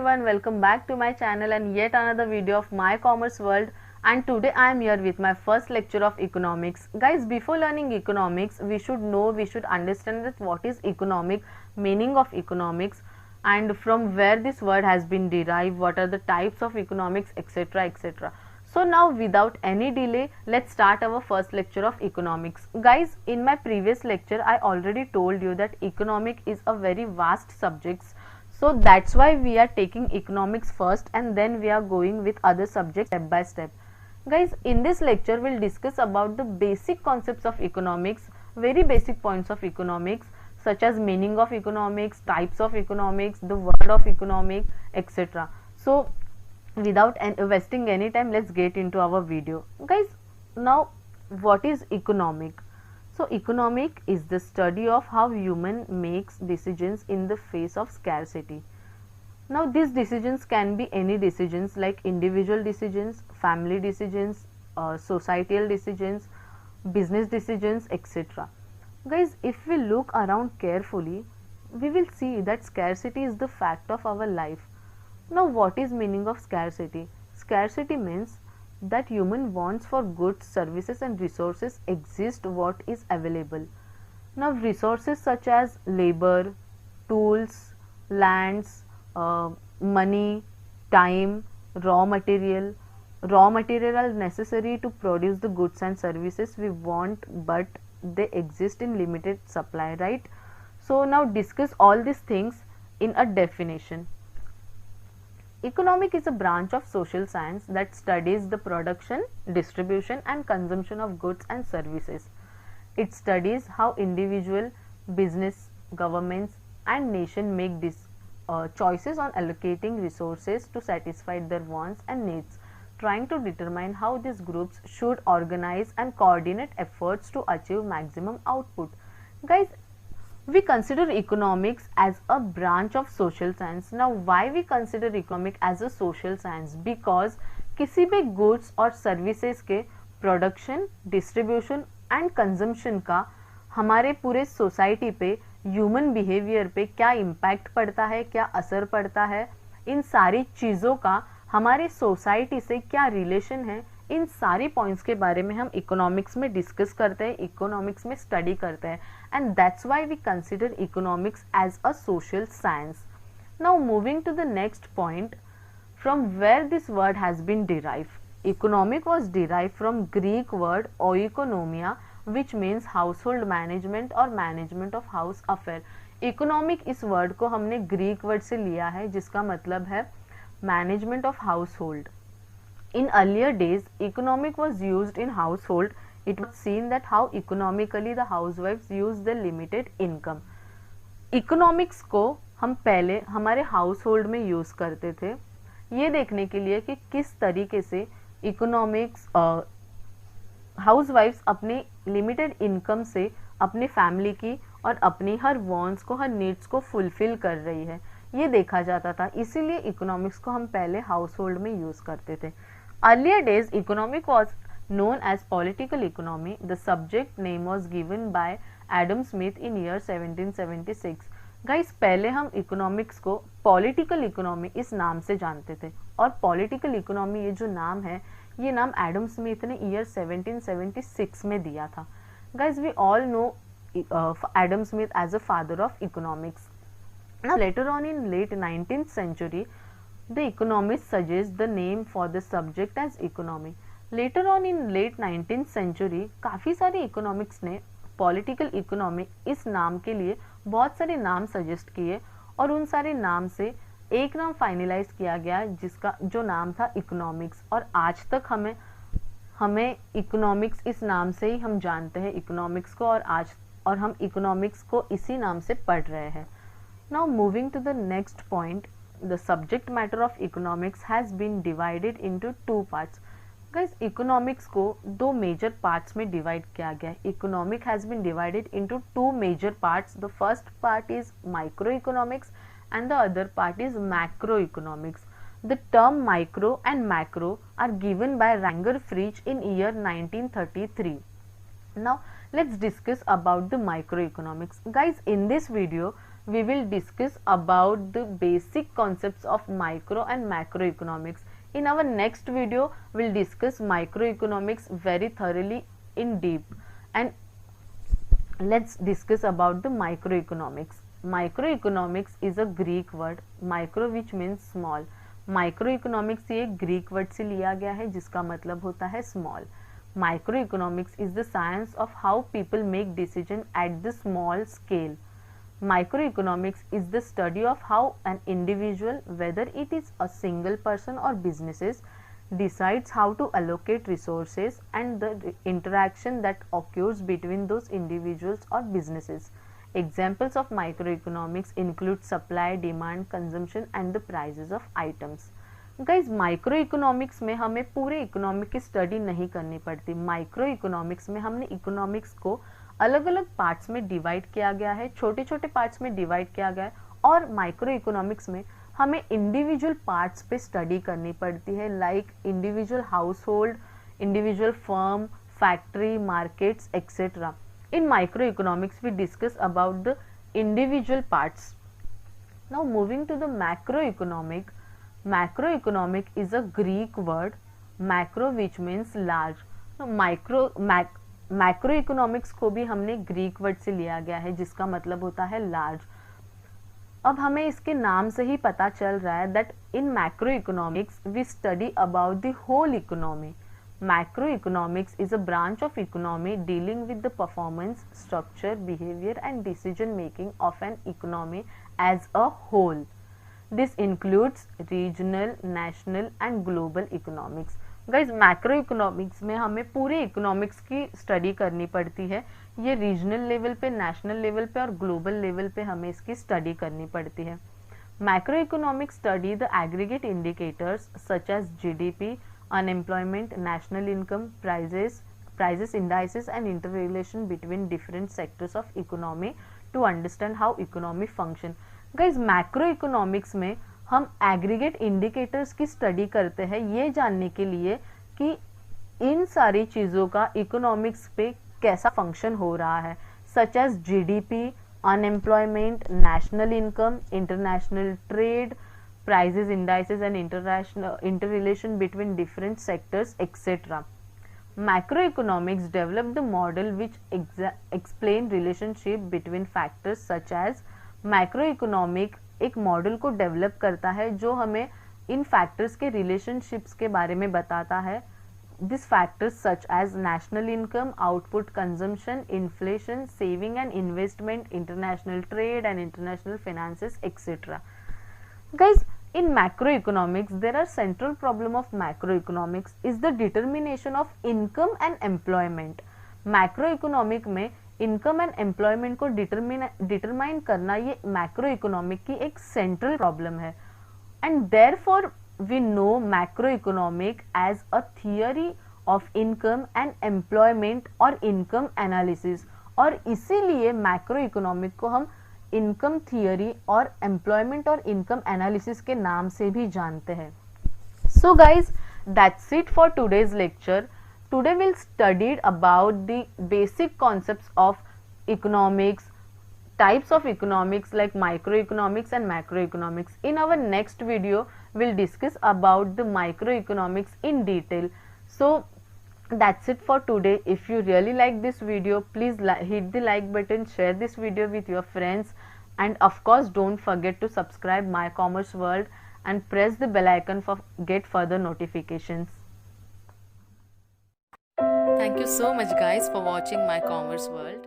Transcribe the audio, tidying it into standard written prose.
everyone, welcome back to my channel and yet another video of my commerce world. And today I am here with my first lecture of economics. Guys, before learning economics, we should understand that what is economic, meaning of economics, and from where this word has been derived, what are the types of economics, etc, etc. So now without any delay, let's start our first lecture of economics. Guys, in my previous lecture I already told you that economic is a very vast subject. So that's why we are taking economics first and then we are going with other subjects step by step. Guys, in this lecture we'll discuss about the basic concepts of economics, very basic points of economics such as meaning of economics, types of economics, the word of economic, etc. So without wasting any time, let's get into our video. Guys, now what is economic? So economic is the study of how human makes decisions in the face of scarcity. Now these decisions can be any decisions like individual decisions, family decisions, societal decisions, business decisions, etc. Guys, if we look around carefully, we will see that scarcity is the fact of our life. Now what is meaning of scarcity? Scarcity means that human wants for goods, services and resources exist what is available. Now resources such as labor, tools, lands, money, time, raw material are necessary to produce the goods and services we want, but they exist in limited supply, right? So now discuss all these things in a definition. Economic is a branch of social science that studies the production, distribution and consumption of goods and services. It studies how individual, business, governments and nation make choices on allocating resources to satisfy their wants and needs, trying to determine how these groups should organize and coordinate efforts to achieve maximum output. Guys, we consider economics as a branch of social science. Now why we consider economic as a social science? Because किसी भी goods और services के production, distribution and consumption का हमारे पूरे society पे, human behavior पे क्या impact पड़ता है, क्या असर पड़ता है, इन सारी चीज़ों का हमारे society से क्या relation है, इन सारी पॉइंट्स के बारे में हम इकोनॉमिक्स में डिस्कस करते हैं, इकोनॉमिक्स में स्टडी करते हैं, and that's why we consider economics as a social science. Now moving to the next point, from where this word has been derive. Economic was derive from Greek word oikonomia which means household management और management of house affair. Economic इस word को हमने Greek word से लिया है जिसका मतलब है management of house hold. In earlier days, economic was used in household. It was seen that how economically the housewives use their limited income. Economics को हम पहले हमारे household में use करते थे, ये देखने के लिए कि किस तरीके से economics housewives अपने limited income से अपने family की और अपनी हर wants को, हर needs को fulfill कर रही है, ये देखा जाता था. इसीलिए economics को हम पहले household में use करते थे. Earlier days, economic was known as political economy. The subject name was given by Adam Smith in year 1776. Guys, पहले हम economics को political economy इस नाम से जानते थे और political economy ये जो नाम है, ये नाम एडम स्मिथ ने ईयर 1776 में दिया था. Guys, we all know Adam Smith as a father of economics. Now later on in late 19th century, the economists suggest the name for the subject as economy. Later on in late 19th century, काफ़ी सारे economics ने political economy इस नाम के लिए बहुत सारे नाम suggest किए और उन सारे नाम से एक नाम finalize किया गया जिसका जो नाम था economics. और आज तक हमें economics इस नाम से ही हम जानते हैं economics को, और हम economics को इसी नाम से पढ़ रहे हैं. Now moving to the next point, the subject matter of economics has been divided into two parts. Guys, economics को दो major parts में divide किया गया है. Economic has been divided into two major parts. The first part is microeconomics and the other part is macroeconomics. The term micro and macro are given by Ranger Frege in year 1933. Now let's discuss about the microeconomics. Guys, in this video we will discuss about the basic concepts of micro and macroeconomics. In our next video, we'll discuss microeconomics very thoroughly in deep, and let's discuss about the microeconomics. Microeconomics is a Greek word, micro which means small. Microeconomics ये Greek word से लिया गया है जिसका मतलब होता है small. Microeconomics is the science of how people make decision at the small scale. Microeconomics is the study of how an individual, whether it is a single person or businesses, decides how to allocate resources and the interaction that occurs between those individuals or businesses. Examples of microeconomics include supply, demand, consumption and the prices of items. Guys micro economics में हमें पूरे economic की study नहीं करनी पड़ती. Micro economics में हमने economics को अलग अलग पार्ट्स में डिवाइड किया गया है, छोटे छोटे पार्ट्स में डिवाइड किया गया है, और माइक्रो इकोनॉमिक्स में हमें इंडिविजुअल पार्ट्स पे स्टडी करनी पड़ती है, like individual household, individual firm, factory, markets etcetera. In microeconomics we discuss about the individual parts. Now moving to the macroeconomic. Macroeconomic is a Greek word, macro which means large. Macroeconomics को भी हमने Greek word से लिया गया है जिसका मतलब होता है लार्ज. अब हमें इसके नाम से ही पता चल रहा है that in macroeconomics we study about the whole economy. Macroeconomics is a branch of economy dealing with the performance, structure, behavior and decision making of an economy as a whole. This includes regional, national and global economics. Guys macroeconomics में हमें पूरे economics की study करनी पड़ती है. ये regional level पे, national level पे और ग्लोबल लेवल पे हमें इसकी स्टडी करनी पड़ती है. Macroeconomics study the aggregate indicators such as GDP, unemployment, national income, prices indices and interrelation between different sectors of economy to understand how economy function. Guys macroeconomics में हम aggregate indicators की study करते हैं ये जानने के लिए कि इन सारी चीज़ों का इकोनॉमिक्स पे कैसा फंक्शन हो रहा है, such as GDP, unemployment, national income, international trade, prices indices and interrelation between different sectors etcetera. Macroeconomics develop the model which explain relationship between factors such as. Macroeconomic एक model को develop करता है जो हमें इन factors के relationships के बारे में बताता है. This factors such as national income, output, consumption, inflation, saving and investment, international trade and international finances etcetera. Guys in macroeconomics there are central problem of macroeconomics is the determination of income and employment. Macroeconomic में income and employment को determine करना ये macroeconomic की एक central problem है. And therefore we know macroeconomic as a theory of income and employment और income analysis, और इसीलिए मैक्रो इकोनॉमिक को हम इनकम थियरी और एम्प्लॉयमेंट और इनकम एनालिसिस के नाम से भी जानते हैं. So guys that's it for today's lecture. Today we'll studied about the basic concepts of economics, types of economics like microeconomics and macroeconomics. In our next video, we'll discuss about the microeconomics in detail. So that's it for today. If you really like this video, please hit the like button, share this video with your friends, and of course don't forget to subscribe My Commerce World and press the bell icon for get further notifications. Thank you so much guys for watching My Commerce World.